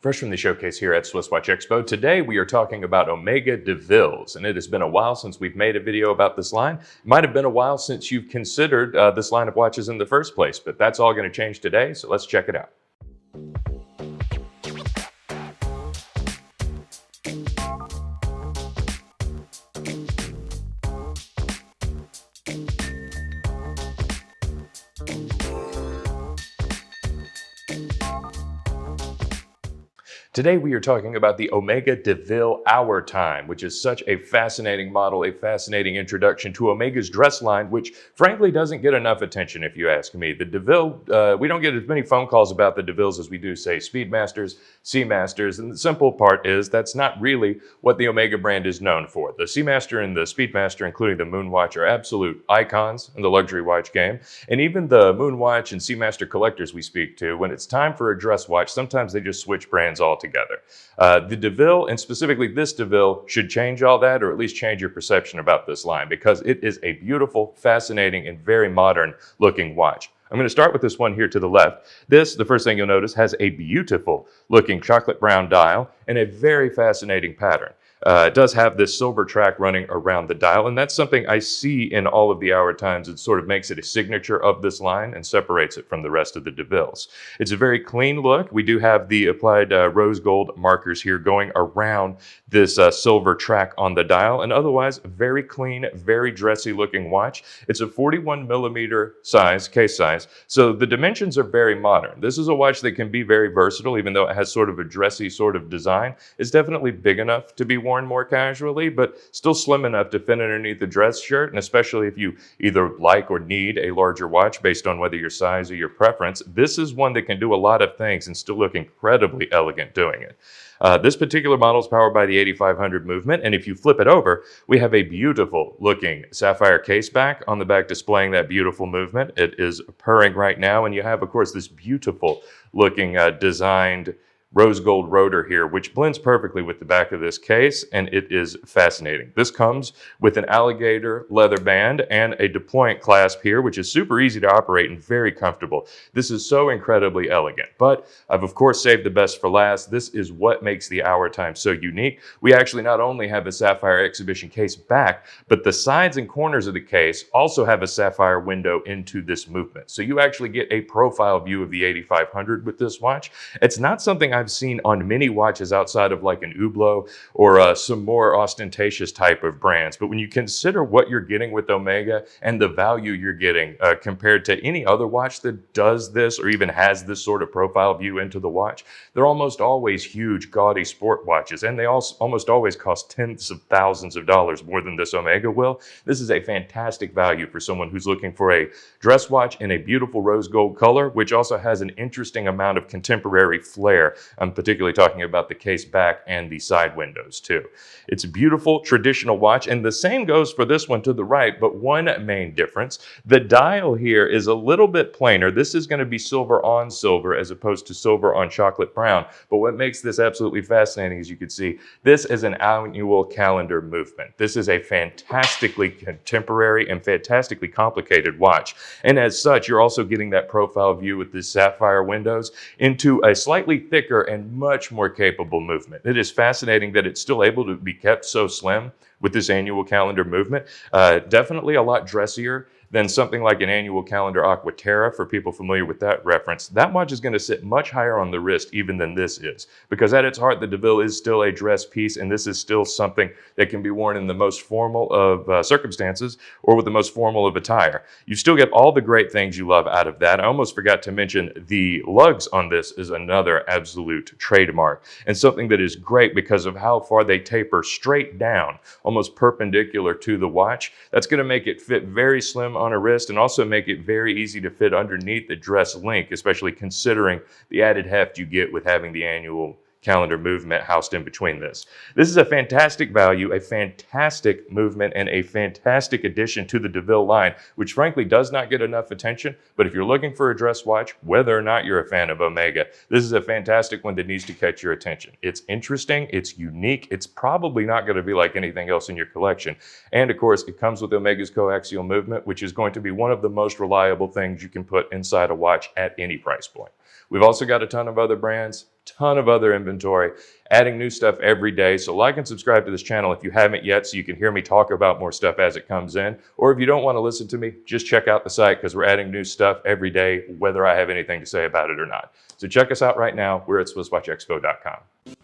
Fresh from the showcase here at Swiss Watch Expo, today we are talking about Omega DeVilles, and it has been a while since we've made a video about this line. It might have been a while since you've considered this line of watches in the first place, but that's all going to change today, so let's check it out. Today we are talking about the Omega DeVille Hour Time, which is such a fascinating model, a fascinating introduction to Omega's dress line, which frankly doesn't get enough attention if you ask me. The DeVille, we don't get as many phone calls about the DeVilles as we do, say, Speedmasters, Seamasters, and the simple part is that's not really what the Omega brand is known for. The Seamaster and the Speedmaster, including the Moonwatch, are absolute icons in the luxury watch game, and even the Moonwatch and Seamaster collectors we speak to, when it's time for a dress watch, sometimes they just switch brands altogether. The DeVille, and specifically this DeVille, should change all that, or at least change your perception about this line, because it is a beautiful, fascinating, and very modern looking watch. I'm going to start with this one here to the left. This, the first thing you'll notice, has a beautiful looking chocolate brown dial and a very fascinating pattern. It does have this silver track running around the dial, and that's something I see in all of the Hour Times. It sort of makes it a signature of this line and separates it from the rest of the DeVilles. It's a very clean look. We do have the applied rose gold markers here going around this silver track on the dial, and otherwise very clean, very dressy looking watch. It's a 41 millimeter size, case size, so the dimensions are very modern. This is a watch that can be very versatile, even though it has sort of a dressy sort of design. It's definitely big enough to be worn more casually, but still slim enough to fit underneath the dress shirt, and especially if you either like or need a larger watch based on whether your size or your preference, this is one that can do a lot of things and still look incredibly elegant doing it. This particular model is powered by the 8500 movement, and if you flip it over, we have a beautiful looking sapphire case back on the back displaying that beautiful movement. It is purring right now, and you have, of course, this beautiful looking designed rose gold rotor here, which blends perfectly with the back of this case, and it is fascinating. This comes with an alligator leather band and a deployant clasp here, which is super easy to operate and very comfortable. This is so incredibly elegant, but I've of course saved the best for last. This is what makes the Hour Time so unique. We actually not only have a sapphire exhibition case back, but the sides and corners of the case also have a sapphire window into this movement. So you actually get a profile view of the 8500 with this watch. It's not something I've seen on many watches outside of like an Hublot or some more ostentatious type of brands. But when you consider what you're getting with Omega and the value you're getting compared to any other watch that does this or even has this sort of profile view into the watch, they're almost always huge, gaudy sport watches, and they also almost always cost tens of thousands of dollars more than this Omega will. This is a fantastic value for someone who's looking for a dress watch in a beautiful rose gold color, which also has an interesting amount of contemporary flair. I'm particularly talking about the case back and the side windows too. It's a beautiful traditional watch, and the same goes for this one to the right, but one main difference. The dial here is a little bit plainer. This is going to be silver on silver as opposed to silver on chocolate brown, but what makes this absolutely fascinating, as you can see, this is an annual calendar movement. This is a fantastically contemporary and fantastically complicated watch, and as such, you're also getting that profile view with the sapphire windows into a slightly thicker and much more capable movement. It is fascinating that it's still able to be kept so slim with this annual calendar movement. Definitely a lot dressier than something like an annual calendar Aquaterra, for people familiar with that reference. That watch is going to sit much higher on the wrist even than this is, because at its heart, the DeVille is still a dress piece, and this is still something that can be worn in the most formal of circumstances or with the most formal of attire. You still get all the great things you love out of that. I almost forgot to mention the lugs on this is another absolute trademark, and something that is great because of how far they taper straight down, almost perpendicular to the watch. That's going to make it fit very slim on a wrist and also make it very easy to fit underneath the dress link, especially considering the added heft you get with having the annual calendar movement housed in between this. This is a fantastic value, a fantastic movement, and a fantastic addition to the DeVille line, which frankly does not get enough attention. But if you're looking for a dress watch, whether or not you're a fan of Omega, this is a fantastic one that needs to catch your attention. It's interesting, it's unique, it's probably not going to be like anything else in your collection. And of course, it comes with Omega's coaxial movement, which is going to be one of the most reliable things you can put inside a watch at any price point. We've also got a ton of other brands, ton of other inventory, adding new stuff every day. So like and subscribe to this channel if you haven't yet, so you can hear me talk about more stuff as it comes in. Or if you don't want to listen to me, just check out the site because we're adding new stuff every day, whether I have anything to say about it or not. So check us out right now. We're at SwissWatchExpo.com.